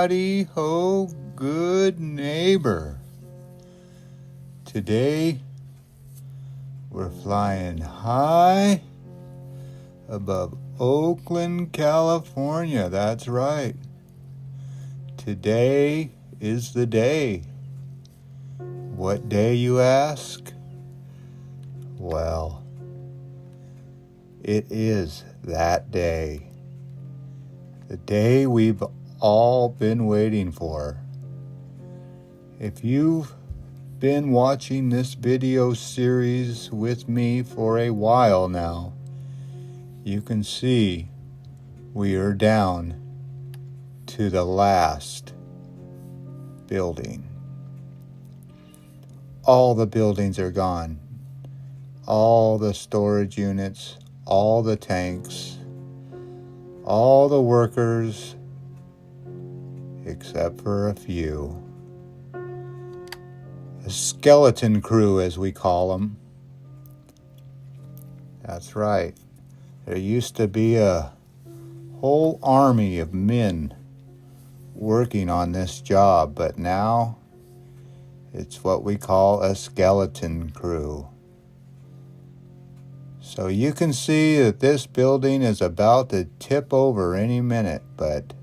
Howdy ho, good neighbor. Today we're flying high above Oakland, California. That's right. Today is the day. What day, you ask? Well, it is that day. The day we've all been waiting for. If you've been watching this video series with me for a while now, you can see we are down to the last building. All the buildings are gone. All the storage units, all the tanks, all the workers, except for a few. A skeleton crew, as we call them. That's right. There used to be a whole army of men working on this job, but now it's what we call a skeleton crew. So you can see that this building is about to tip over any minute, but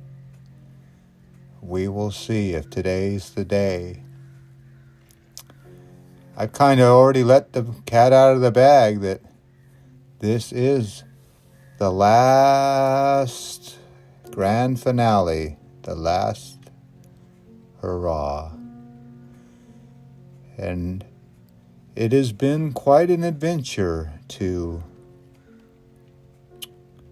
we will see if today's the day. I've kind of already let the cat out of the bag that this is the last grand finale, the last hurrah. And it has been quite an adventure to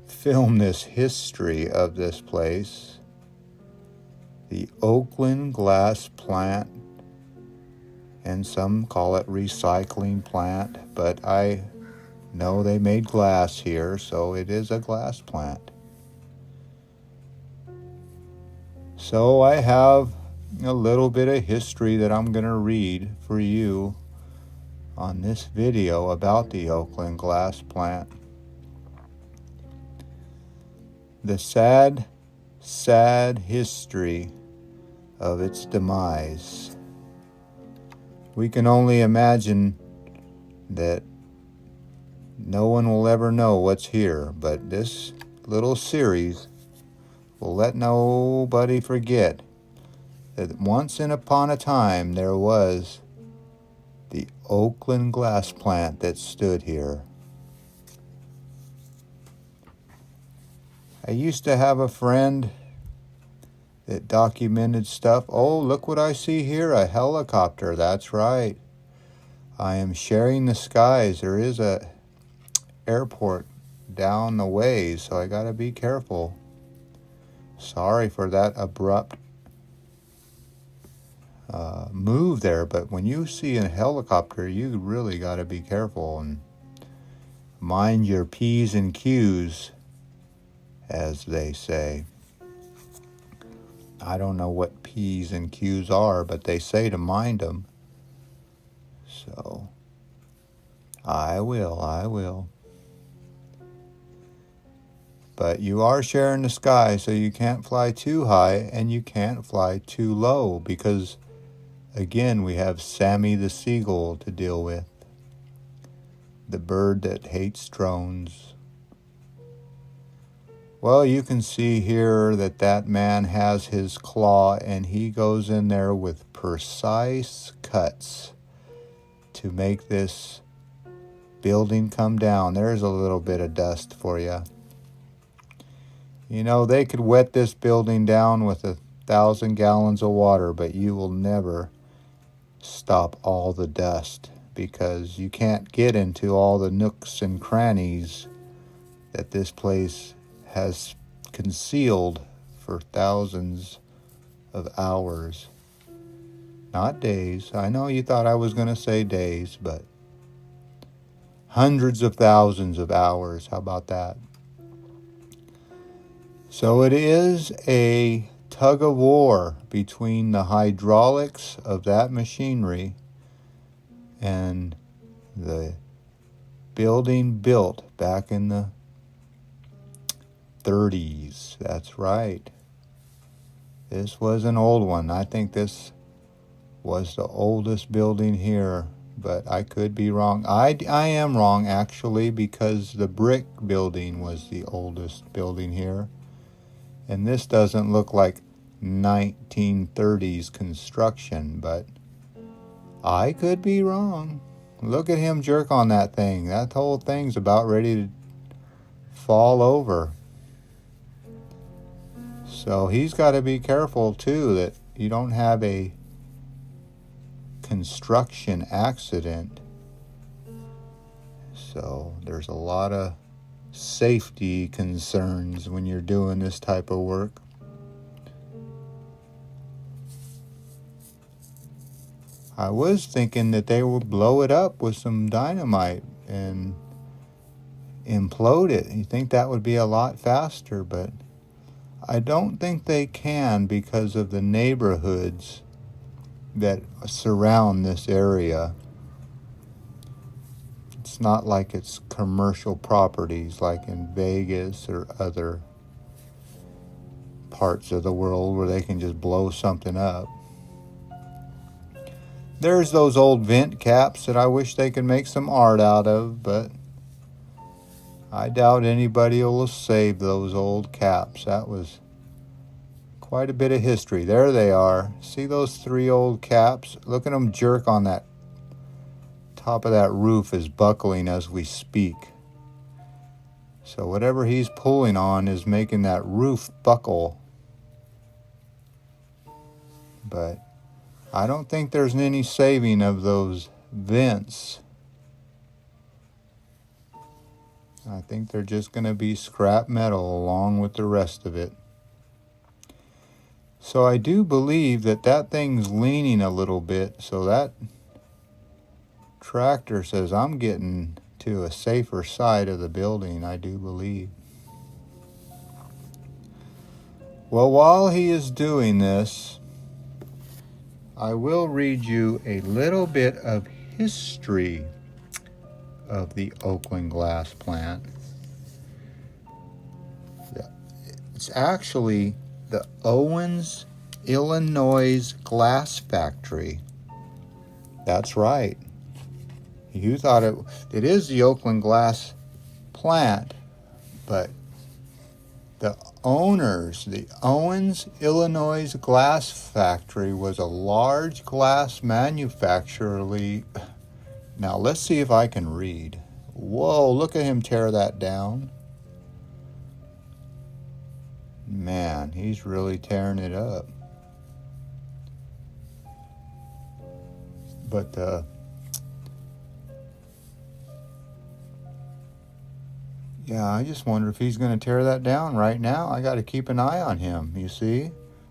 film this history of this place. The Oakland glass plant, and some call it recycling plant, but I know they made glass here, so it is a glass plant. So I have a little bit of history that I'm going to read for you on this video about the Oakland glass plant. The sad, sad history of its demise. We can only imagine that no one will ever know what's here, but this little series will let nobody forget that once upon a time there was the Oakland glass plant that stood here. I used to have a friend that documented stuff. Oh, look what I see here, a helicopter. That's right. I am sharing the skies. There is a airport down the way, so I gotta be careful. Sorry for that abrupt move there, but when you see a helicopter, you really got to be careful and mind your P's and Q's, as they say. I don't know what P's and Q's are, but they say to mind them. So, I will. But you are sharing the sky, so you can't fly too high and you can't fly too low, because again, we have Sammy the Seagull to deal with, the bird that hates drones. Well, you can see here that man has his claw, and he goes in there with precise cuts to make this building come down. There's a little bit of dust for you. You know, they could wet this building down with 1,000 gallons of water, but you will never stop all the dust, because you can't get into all the nooks and crannies that this place has concealed for thousands of hours. Not days. I know you thought I was going to say days, but hundreds of thousands of hours. How about that? So it is a tug of war between the hydraulics of that machinery and the building built back in the 30s. That's right. This was an old one. I think this was the oldest building here, but I could be wrong. I am wrong, actually, because the brick building was the oldest building here. And this doesn't look like 1930s construction, but I could be wrong. Look at him jerk on that thing. That whole thing's about ready to fall over. So he's got to be careful, too, that you don't have a construction accident. So there's a lot of safety concerns when you're doing this type of work. I was thinking that they would blow it up with some dynamite and implode it. You think that would be a lot faster, but I don't think they can because of the neighborhoods that surround this area. It's not like it's commercial properties like in Vegas or other parts of the world where they can just blow something up. There's those old vent caps that I wish they could make some art out of, but I doubt anybody will save those old caps. That was quite a bit of history. There they are. See those 3 old caps? Look at them jerk on that. Top of that roof is buckling as we speak. So whatever he's pulling on is making that roof buckle. But I don't think there's any saving of those vents. I think they're just going to be scrap metal along with the rest of it. So I do believe that thing's leaning a little bit, so that tractor says I'm getting to a safer side of the building, I do believe. Well, while he is doing this, I will read you a little bit of history of the Oakland glass plant. It's actually the Owens, Illinois glass factory. That's right. You thought it is the Oakland glass plant, but the owners, the Owens, Illinois glass factory was a large glass manufacturer. Now let's see if I can read. Whoa, look at him tear that down. Man, he's really tearing it up. But yeah, I just wonder if he's going to tear that down right now. I got to keep an eye on him, you see.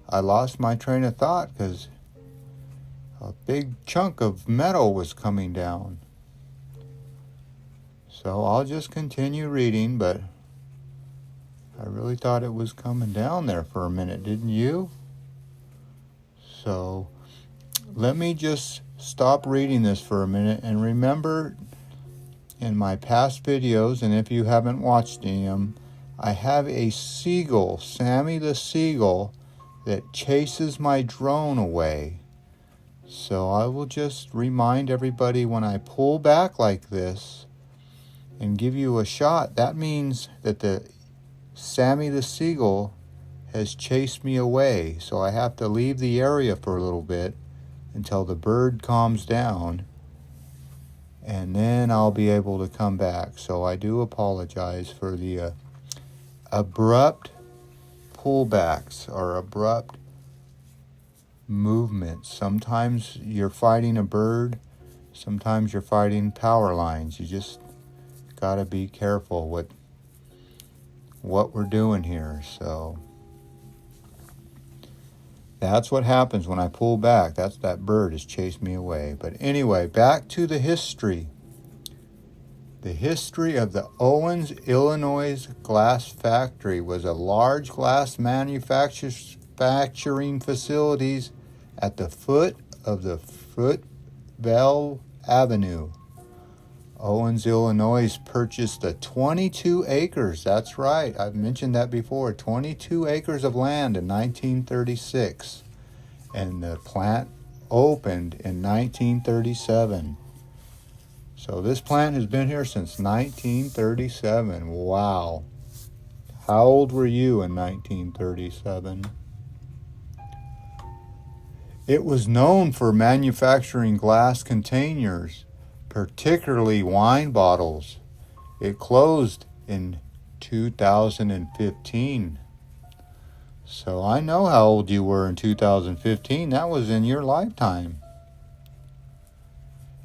I lost my train of thought because a big chunk of metal was coming down. So I'll just continue reading, but I really thought it was coming down there for a minute, didn't you? So let me just stop reading this for a minute and remember in my past videos, and if you haven't watched any of them, I have a seagull, Sammy the seagull, that chases my drone away. So I will just remind everybody when I pull back like this and give you a shot, that means that the Sammy the seagull has chased me away. So I have to leave the area for a little bit until the bird calms down, and then I'll be able to come back. So I do apologize for the abrupt pullbacks or abrupt movements. Sometimes you're fighting a bird, sometimes you're fighting power lines. You just got to be careful with what we're doing here. So that's what happens when I pull back. That bird has chased me away. But anyway, back to the history. The history of the Owens, Illinois glass factory was a large glass manufacturing facilities at the foot of the Fruitvale Avenue Owens, Illinois purchased the 22 acres. That's right. I've mentioned that before. 22 acres of land in 1936. And the plant opened in 1937. So this plant has been here since 1937. Wow. How old were you in 1937? It was known for manufacturing glass containers, particularly wine bottles. It closed in 2015. So I know how old you were in 2015. That was in your lifetime.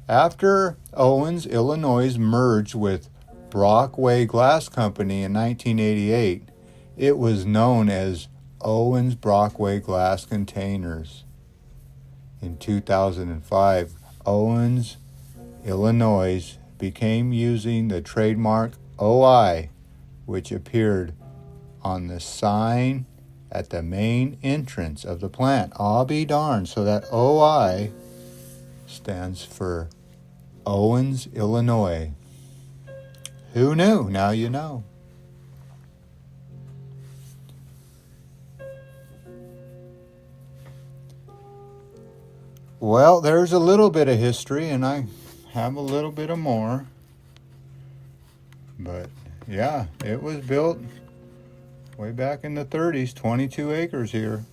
After Owens, Illinois merged with Brockway Glass Company in 1988, it was known as Owens Brockway Glass Containers. In 2005, Owens, Illinois became using the trademark OI, which appeared on the sign at the main entrance of the plant. I'll be darned. So that OI stands for Owens, Illinois. Who knew? Now you know. Well, there's a little bit of history, and I have a little bit of more. But yeah, it was built way back in the 30s, 22 acres here.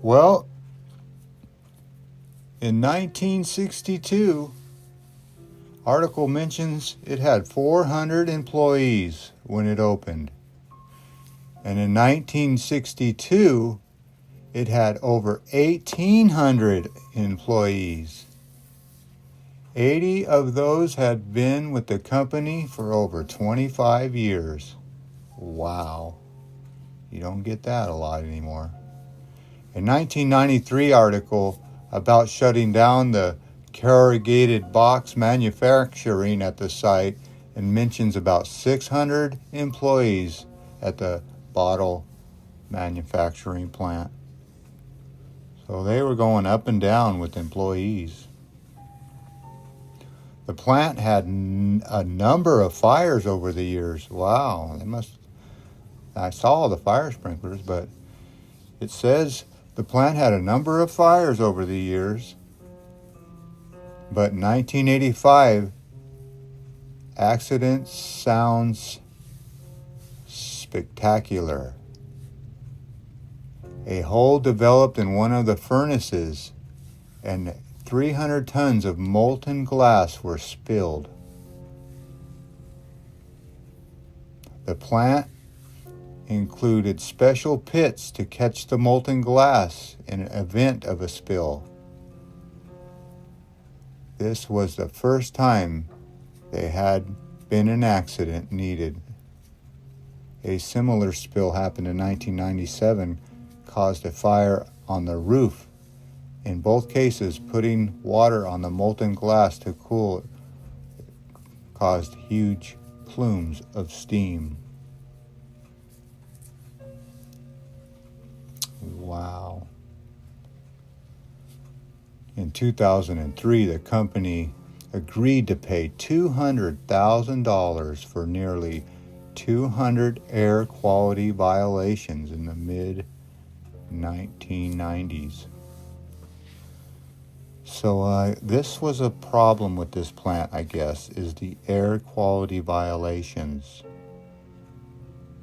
Well, in 1962, article mentions it had 400 employees when it opened. And in 1962, it had over 1,800 employees. 80 of those had been with the company for over 25 years. Wow. You don't get that a lot anymore. A 1993 article about shutting down the corrugated box manufacturing at the site and mentions about 600 employees at the bottle manufacturing plant. So they were going up and down with employees. The plant had a number of fires over the years. Wow, I saw the fire sprinklers, but it says the plant had a number of fires over the years. But in 1985, accident sounds spectacular. A hole developed in one of the furnaces and 300 tons of molten glass were spilled. The plant included special pits to catch the molten glass in an event of a spill. This was the first time there had been an accident needed. A similar spill happened in 1997, caused a fire on the roof. In both cases, putting water on the molten glass to cool it caused huge plumes of steam. Wow. In 2003, the company agreed to pay $200,000 for nearly 200 air quality violations in the mid-1990s. So this was a problem with this plant, I guess, is the air quality violations.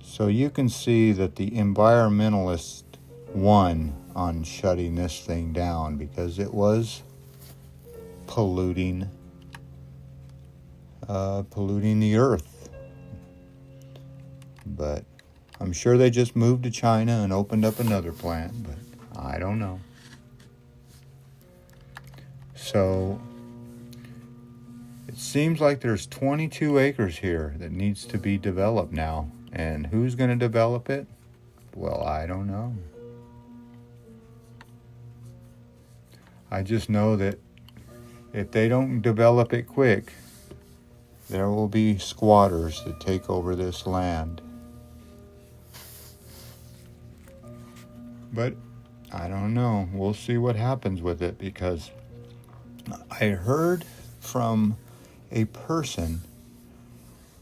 So you can see that the environmentalists won on shutting this thing down because it was polluting the earth. But I'm sure they just moved to China and opened up another plant, but I don't know. So it seems like there's 22 acres here that needs to be developed now. And who's going to develop it? Well, I don't know. I just know that if they don't develop it quick, there will be squatters that take over this land. But I don't know. We'll see what happens with it, because I heard from a person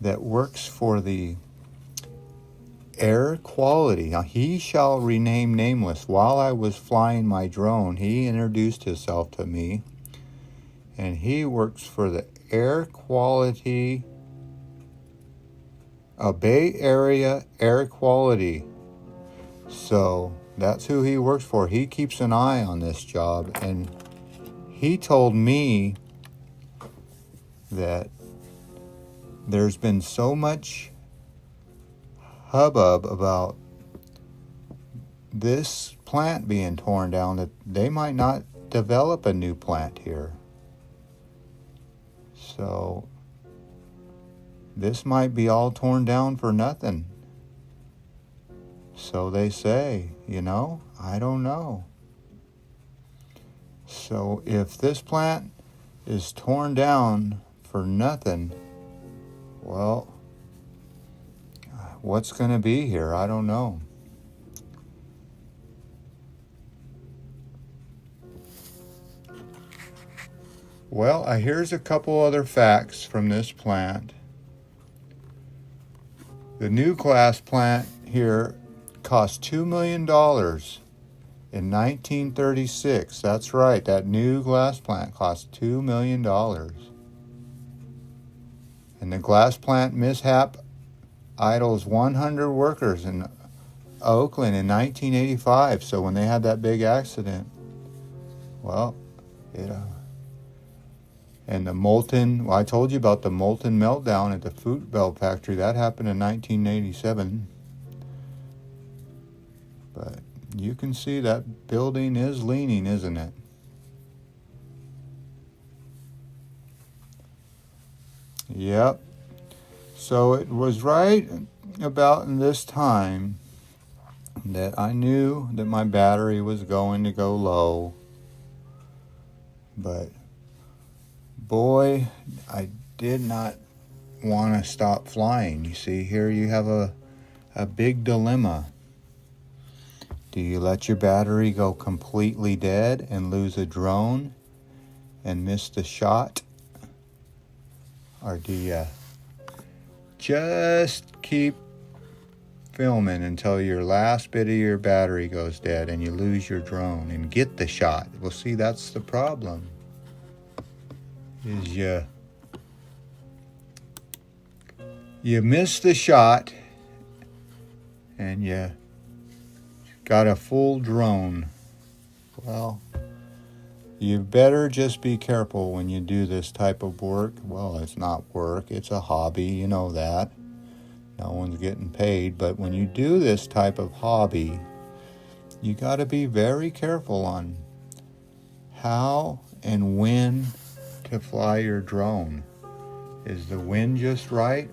that works for the air quality. Now, he shall remain nameless. While I was flying my drone, he introduced himself to me, and he works for the air quality, a Bay Area air quality. So that's who he works for. He keeps an eye on this job, and he told me that there's been so much hubbub about this plant being torn down that they might not develop a new plant here. So this might be all torn down for nothing. So they say, I don't know. So if this plant is torn down for nothing, well, what's going to be here? I don't know. Well, here's a couple other facts from this plant. The new glass plant here cost $2 million in 1936. That's right, that new glass plant cost $2 million. And the glass plant mishap idles 100 workers in Oakland in 1985. So when they had that big accident, well, and the molten, I told you about the molten meltdown at the Fruit Belt factory. That happened in 1987. But you can see that building is leaning, isn't it? Yep. So it was right about in this time that I knew that my battery was going to go low. But boy, I did not want to stop flying. You see, here you have a big dilemma. Do you let your battery go completely dead and lose a drone and miss the shot? Or do you just keep filming until your last bit of your battery goes dead and you lose your drone and get the shot? Well, see, that's the problem. Is you miss the shot and you got a full drone. Well, you better just be careful when you do this type of work. Well, it's not work, it's a hobby, you know that. No one's getting paid, but when you do this type of hobby, you got to be very careful on how and when to fly your drone. Is the wind just right?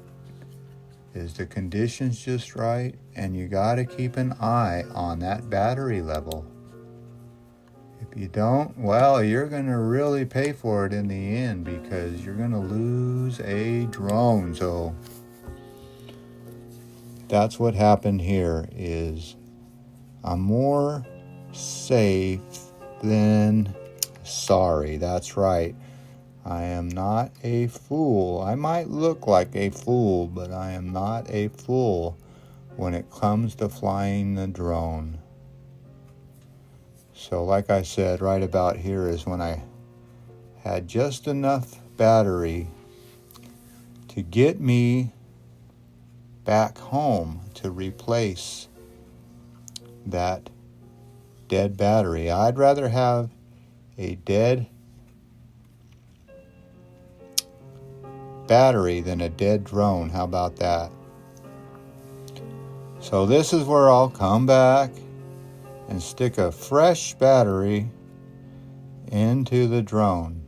Is the conditions just right? And you got to keep an eye on that battery level. If you don't, well, you're going to really pay for it in the end, because you're going to lose a drone. So that's what happened here. Is I'm more safe than sorry. That's right. I am not a fool. I might look like a fool, but I am not a fool when it comes to flying the drone. So like I said, right about here is when I had just enough battery to get me back home to replace that dead battery. I'd rather have a dead battery than a dead drone. How about that? So this is where I'll come back and stick a fresh battery into the drone.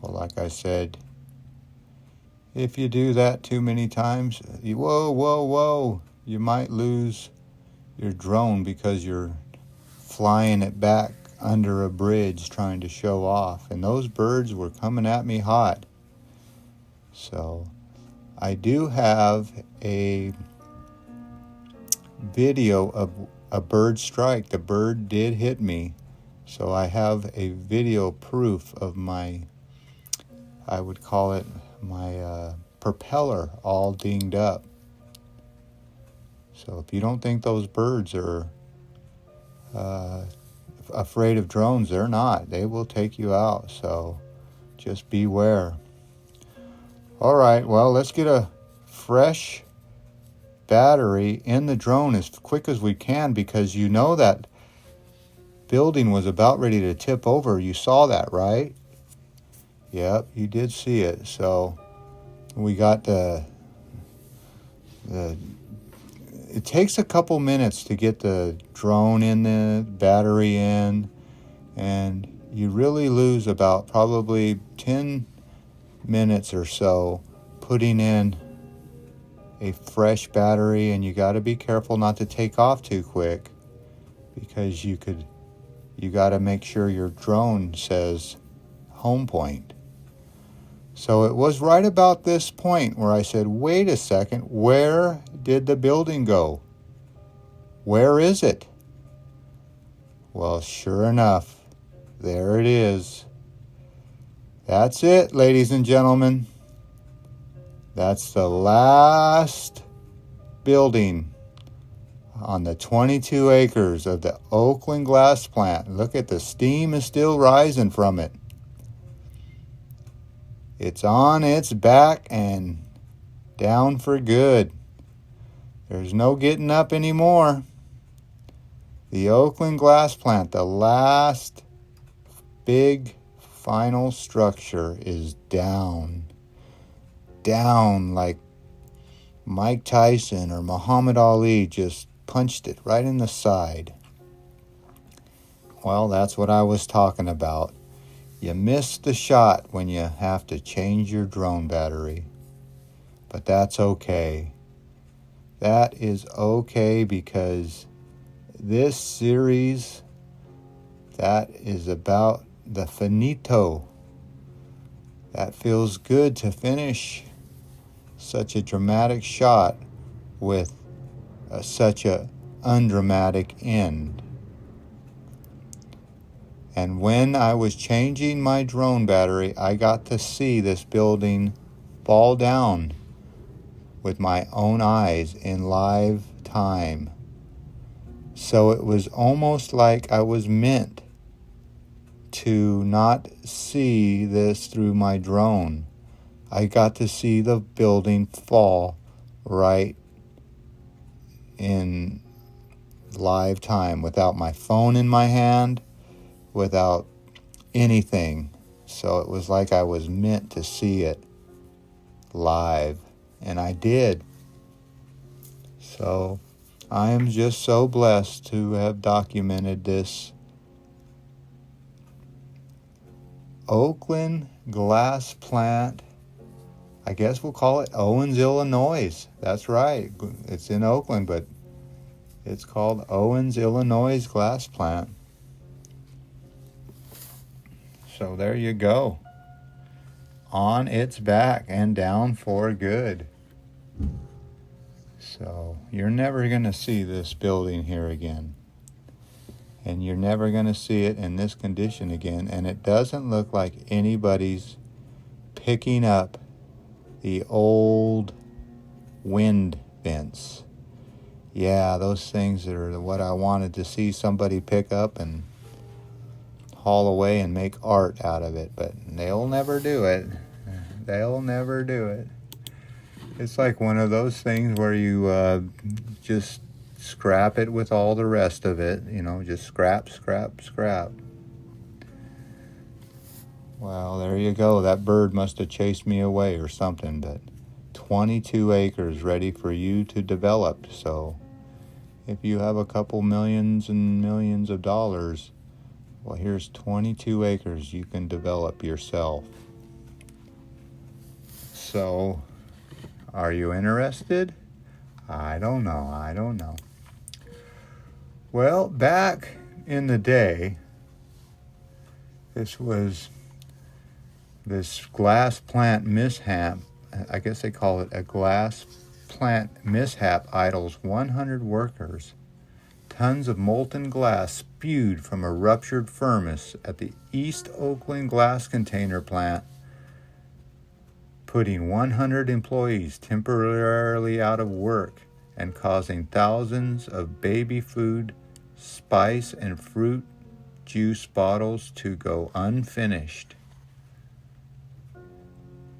Well, like I said, if you do that too many times, whoa, you might lose your drone because you're flying it back under a bridge trying to show off. And those birds were coming at me hot. So I do have a video of a bird strike. The bird did hit me. So I have a video proof of my, I would call it my propeller all dinged up. So if you don't think those birds are afraid of drones, they're not. They will take you out. So just beware. All right, well, let's get a fresh battery in the drone as quick as we can, because you know that building was about ready to tip over. You saw that, right? Yep, you did see it. So we got the it takes a couple minutes to get the drone in, the battery in, and you really lose about probably 10 minutes or so putting in a fresh battery. And you got to be careful not to take off too quick, because you got to make sure your drone says home point. So it was right about this point where I said, wait a second, where did the building go? Where is it? Well, sure enough, there it is. That's it, ladies and gentlemen. That's the last building on the 22 acres of the Oakland glass plant. Look at the steam is still rising from it. It's on its back and down for good. There's no getting up anymore. The Oakland glass plant, the last big final structure, is down. Down like Mike Tyson or Muhammad Ali just punched it right in the side. Well, that's what I was talking about. You miss the shot when you have to change your drone battery. But that's okay. That is okay, because this series, that is about the finito. That feels good to finish such a dramatic shot with such a undramatic end. And when I was changing my drone battery, I got to see this building fall down with my own eyes in live time. So it was almost like I was meant to not see this through my drone. I got to see the building fall right in live time, without my phone in my hand, without anything. So it was like I was meant to see it live, and I did. So I am just so blessed to have documented this Oakland glass plant. I guess we'll call it Owens, Illinois. That's right. It's in Oakland, but it's called Owens, Illinois glass plant. So there you go. On its back and down for good. So you're never going to see this building here again. And you're never going to see it in this condition again. And it doesn't look like anybody's picking up the old wind vents. Yeah, those things are what I wanted to see somebody pick up and haul away and make art out of it. But they'll never do it. They'll never do it. It's like one of those things where you just scrap it with all the rest of it. You know, just scrap, scrap, scrap. Well, there you go. That bird must have chased me away or something. But 22 acres ready for you to develop. So if you have a couple millions and millions of dollars, well, here's 22 acres you can develop yourself. So, are you interested? I don't know. Well, back in the day, this glass plant mishap. I guess they call it a glass plant mishap. Idles 100 workers. tons of molten glass spewed from a ruptured furnace at the East Oakland glass container plant, putting 100 employees temporarily out of work and causing thousands of baby food, spice, and fruit juice bottles to go unfinished.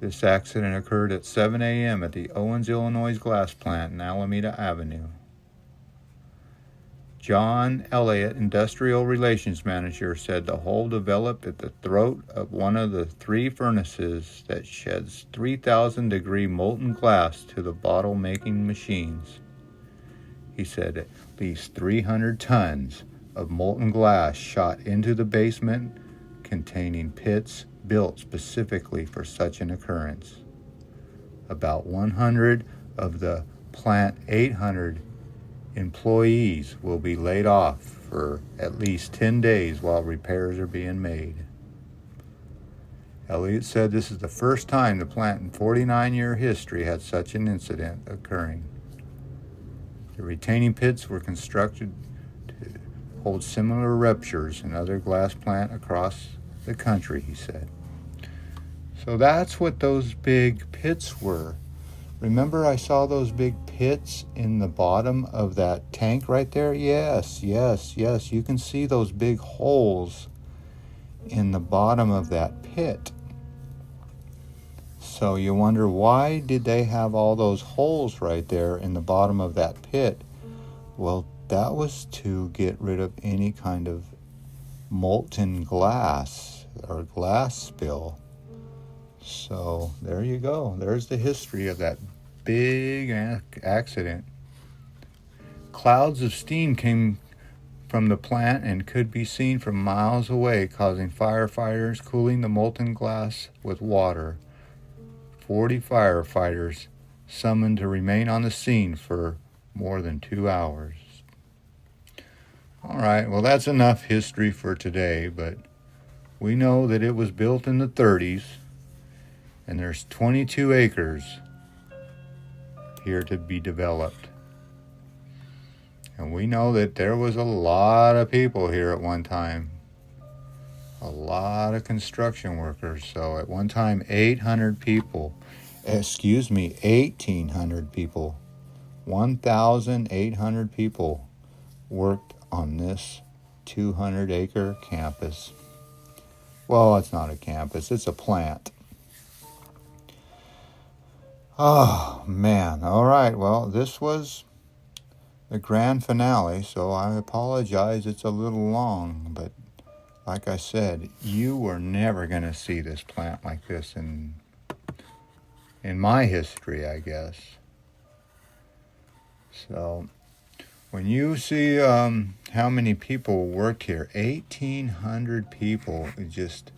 This accident occurred at 7 a.m. at the Owens, Illinois glass plant in Alameda Avenue. John Elliott, Industrial Relations Manager, said the hole developed at the throat of one of the 3 furnaces that sheds 3,000-degree molten glass to the bottle-making machines. He said at least 300 tons of molten glass shot into the basement containing pits built specifically for such an occurrence. About 100 of the plant 800 employees will be laid off for at least 10 days while repairs are being made. Elliott said this is the first time the plant in 49-year history had such an incident occurring. The retaining pits were constructed to hold similar ruptures in other glass plants across the country, he said. So that's what those big pits were. Remember I saw those big pits in the bottom of that tank right there? Yes. You can see those big holes in the bottom of that pit. So you wonder, why did they have all those holes right there in the bottom of that pit? Well, that was to get rid of any kind of molten glass or glass spill. So there you go. There's the history of that big accident. Clouds of steam came from the plant and could be seen from miles away, causing firefighters cooling the molten glass with water. 40 firefighters summoned to remain on the scene for more than 2 hours. All right, well, that's enough history for today, but we know that it was built in the 30s, and there's 22 acres here to be developed. And we know that there was a lot of people here at one time, a lot of construction workers. So at one time, 1,800 people, 1,800 people worked on this 200-acre campus. Well, it's not a campus, it's a plant. Oh, man. All right, well, this was the grand finale, so I apologize it's a little long, but like I said, you were never going to see this plant like this in my history, I guess. So when you see how many people worked here, 1,800 people, it's just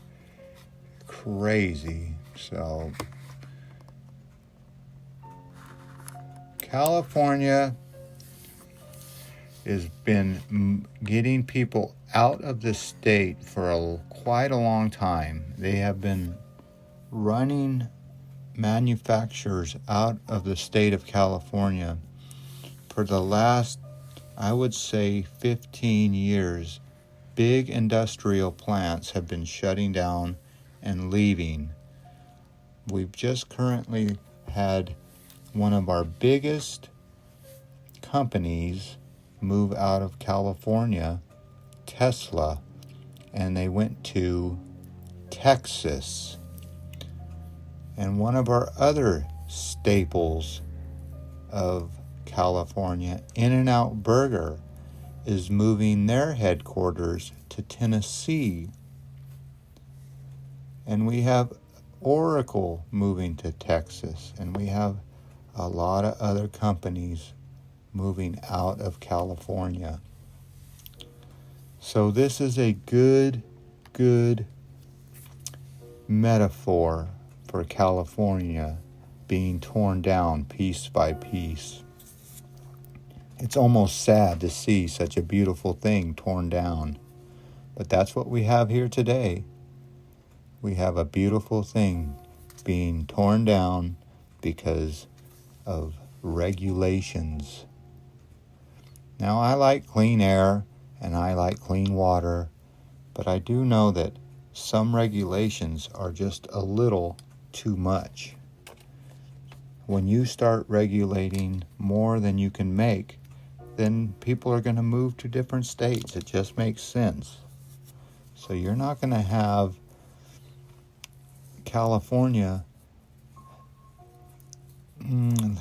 crazy. So California has been getting people out of the state for quite a long time. They have been running manufacturers out of the state of California for the last, I would say, 15 years. Big industrial plants have been shutting down and leaving. We've just currently had one of our biggest companies move out of California, Tesla, and they went to Texas. And one of our other staples of California, In-N-Out Burger, is moving their headquarters to Tennessee. And we have Oracle moving to Texas, and we have a lot of other companies moving out of California. So this is a good metaphor for California being torn down piece by piece. It's almost sad to see such a beautiful thing torn down, but that's what we have here today. We have a beautiful thing being torn down because of regulations. Now, I like clean air and I like clean water, but I do know that some regulations are just a little too much. When you start regulating more than you can make, then people are going to move to different states. It just makes sense. So you're not going to have California,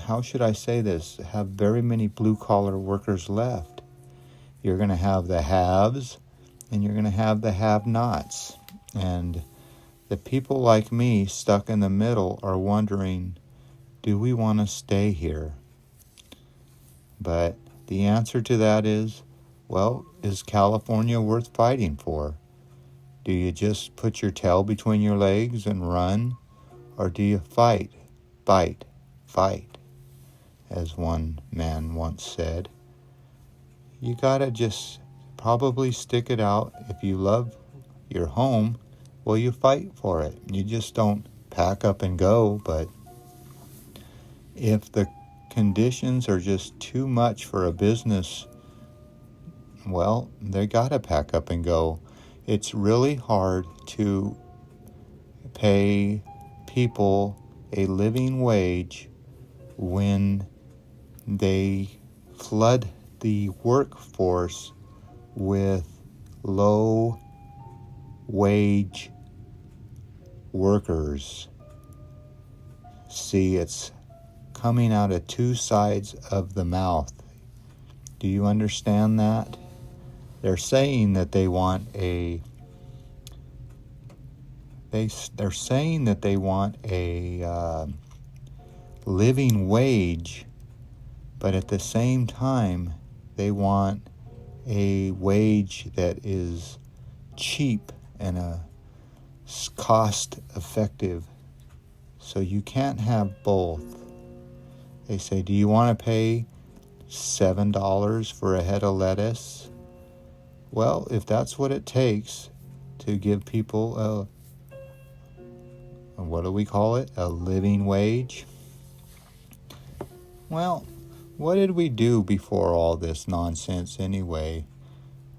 how should I say this, have very many blue-collar workers left. You're going to have the haves and you're going to have the have-nots. And the people like me stuck in the middle are wondering, do we want to stay here? But the answer to that is, well, is California worth fighting for? Do you just put your tail between your legs and run? Or do you fight, as one man once said? You gotta just probably stick it out. If you love your home, well, you fight for it. You just don't pack up and go. But if the conditions are just too much for a business, well, they gotta pack up and go. It's really hard to pay people a living wage when they flood the workforce with low wage workers. See, it's coming out of two sides of the mouth. Do you understand that? They're saying that they want a living wage, but at the same time they want a wage that is cheap and cost effective. So you can't have both. They say, do you want to pay $7 for a head of lettuce? Well, if that's what it takes to give people what do we call it? A living wage? Well, what did we do before all this nonsense anyway?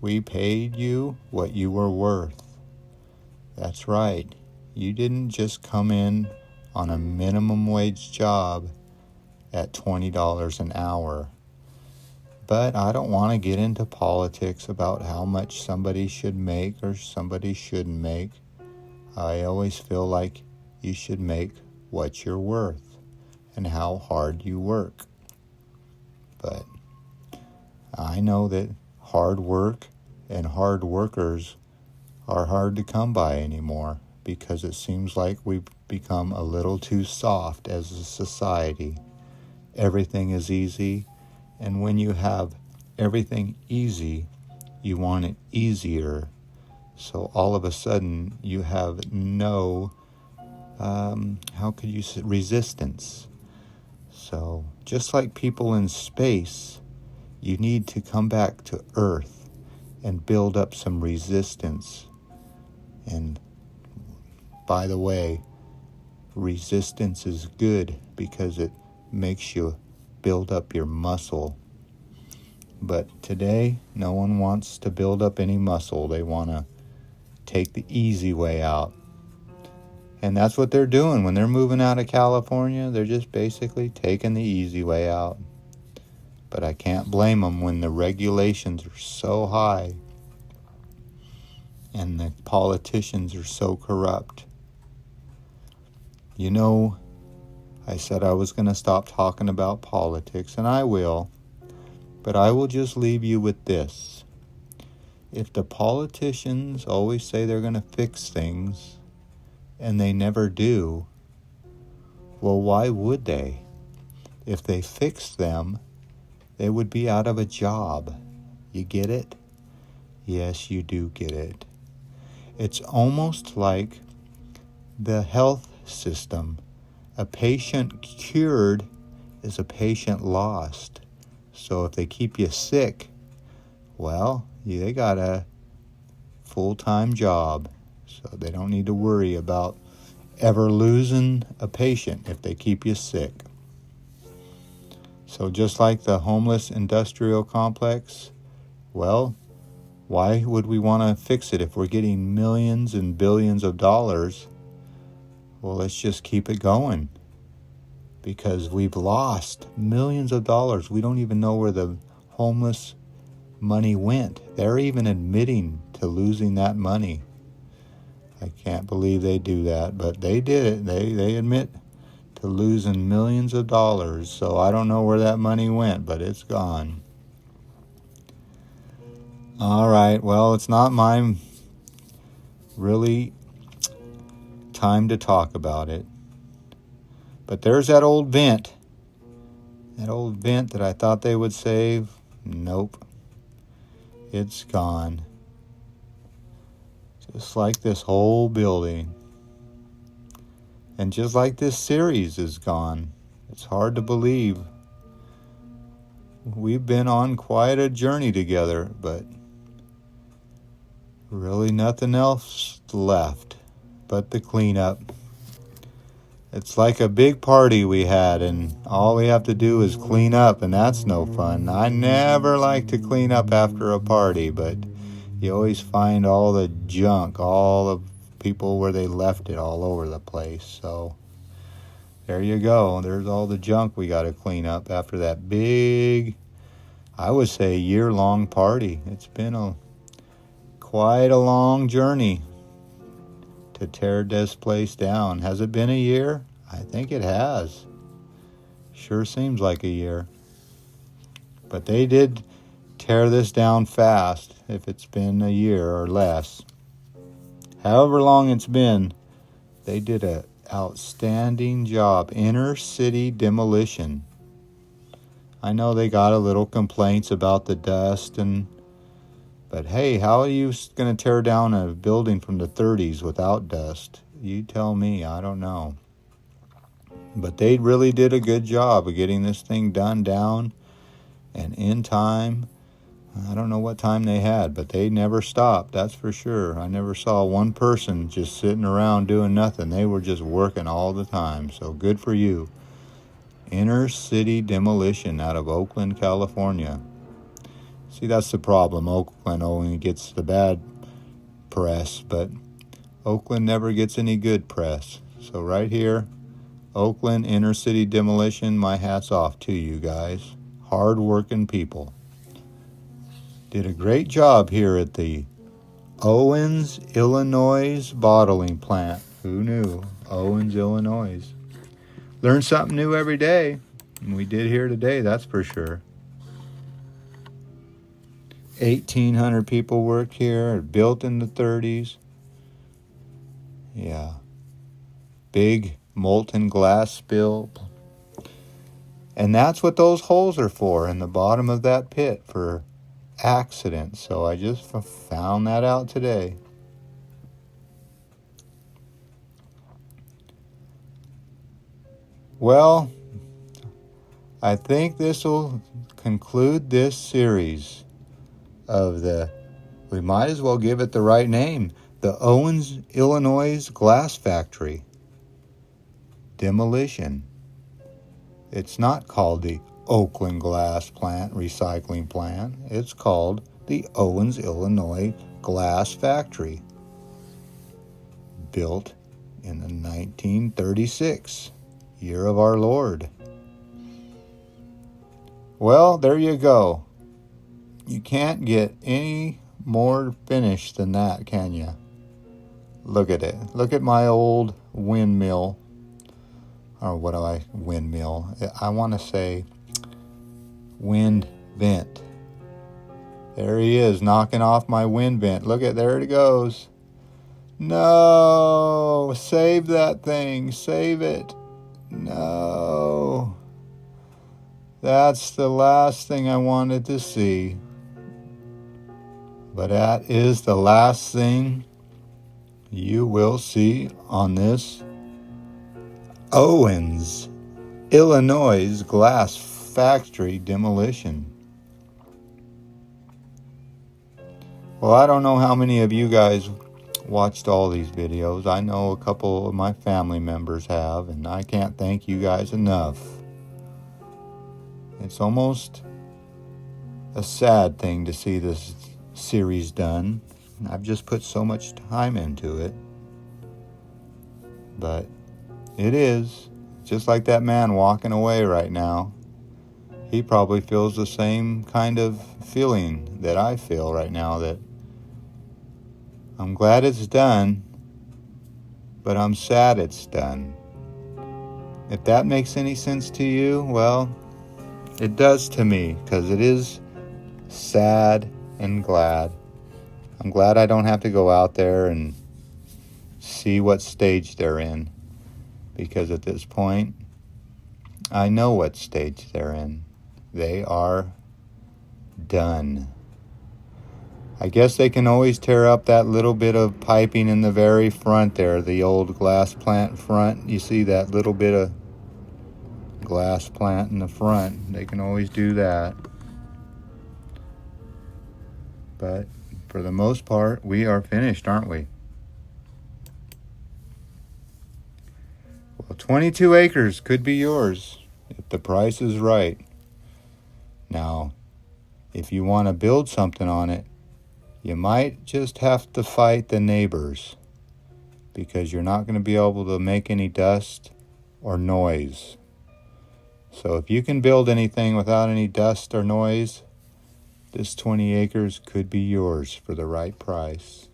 We paid you what you were worth. That's right. You didn't just come in on a minimum wage job at $20 an hour. But I don't want to get into politics about how much somebody should make or somebody shouldn't make. I always feel like you should make what you're worth and how hard you work. But I know that hard work and hard workers are hard to come by anymore because it seems like we've become a little too soft as a society. Everything is easy, and when you have everything easy, you want it easier. So all of a sudden you have no resistance. So just like people in space, you need to come back to Earth and build up some resistance. And by the way, resistance is good because it makes you build up your muscle. But today, no one wants to build up any muscle. They want to take the easy way out. And that's what they're doing when they're moving out of California. They're just basically taking the easy way out. But I can't blame them when the regulations are so high and the politicians are so corrupt. You know, I said I was going to stop talking about politics, and I will. But I will just leave you with this. If the politicians always say they're going to fix things, and they never do, well, why would they? If they fixed them, they would be out of a job. You get it? Yes, you do get it. It's almost like the health system. A patient cured is a patient lost. So if they keep you sick, well, they got a full-time job. So they don't need to worry about ever losing a patient if they keep you sick. So just like the homeless industrial complex, well, why would we want to fix it if we're getting millions and billions of dollars? Well, let's just keep it going, because we've lost millions of dollars. We don't even know where the homeless money went. They're even admitting to losing that money. I can't believe they do that, but they did it. They admit to losing millions of dollars. So I don't know where that money went, but it's gone. All right, well, it's not my really time to talk about it. But there's that old vent. That old vent that I thought they would save. Nope. It's gone. Just like this whole building. And just like this series is gone. It's hard to believe. We've been on quite a journey together, but really nothing else left but the cleanup. It's like a big party we had, and all we have to do is clean up, and that's no fun. I never like to clean up after a party, but you always find all the junk, all the people where they left it all over the place. So there you go. There's all the junk we got to clean up after that big, I would say, year-long party. It's been quite a long journey to tear this place down. Has it been a year? I think it has. Sure seems like a year. But they did tear this down fast, if it's been a year or less. However long it's been, they did an outstanding job. Inner city demolition. I know they got a little complaints about the dust, but hey, how are you going to tear down a building from the 30s without dust? You tell me. I don't know. But they really did a good job of getting this thing done down and in time. I don't know what time they had, but they never stopped, that's for sure. I never saw one person just sitting around doing nothing. They were just working all the time, so good for you. Inner city demolition out of Oakland, California. See, that's the problem. Oakland only gets the bad press, but Oakland never gets any good press. So right here, Oakland inner city demolition, my hat's off to you guys. Hard-working people. Did a great job here at the Owens, Illinois bottling plant. Who knew? Owens, Illinois. Learn something new every day. And we did here today, that's for sure. 1,800 people worked here, built in the 30s. Yeah. Big molten glass spill. And that's what those holes are for in the bottom of that pit, for accidents. So I just found that out today. Well, I think this will conclude this series of we might as well give it the right name, the Owens, Illinois Glass Factory demolition. It's not called the Oakland Glass Plant Recycling Plant. It's called the Owens, Illinois Glass Factory, built in the 1936, year of our Lord. Well, there you go. You can't get any more finished than that, can you? Look at it. Look at my old windmill. Or windmill? I want to say wind vent. There he is, knocking off my wind vent. Look at, there it goes. No, save that thing. Save it. No. That's the last thing I wanted to see. But that is the last thing you will see on this Owens, Illinois Glass Factory demolition. Well, I don't know how many of you guys watched all these videos. I know a couple of my family members have, and I can't thank you guys enough. It's almost a sad thing to see this series done. I've just put so much time into it. But it is. Just like that man walking away right now. He probably feels the same kind of feeling that I feel right now, that I'm glad it's done, but I'm sad it's done. If that makes any sense to you, well, it does to me, because it is sad and glad. I'm glad I don't have to go out there and see what stage they're in, because at this point, I know what stage they're in. They are done. I guess they can always tear up that little bit of piping in the very front there, the old glass plant front. You see that little bit of glass plant in the front. They can always do that. But for the most part, we are finished, aren't we? Well, 22 acres could be yours if the price is right. Now, if you want to build something on it, you might just have to fight the neighbors, because you're not going to be able to make any dust or noise. So if you can build anything without any dust or noise, this 20 acres could be yours for the right price.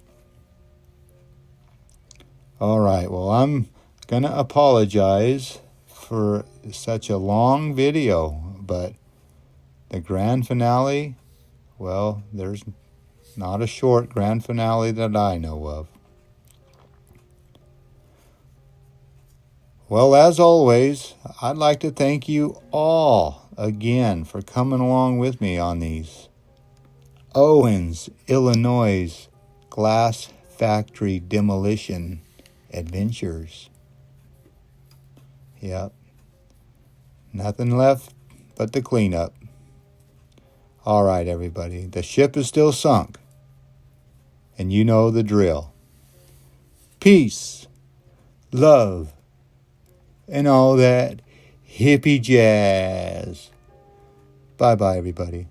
All right, well, I'm going to apologize for such a long video, but the grand finale, well, there's not a short grand finale that I know of. Well, as always, I'd like to thank you all again for coming along with me on these Owens, Illinois glass factory demolition adventures. Yep. Nothing left but the cleanup. All right, everybody. The ship is still sunk, and you know the drill. Peace, love, and all that hippie jazz. Bye-bye, everybody.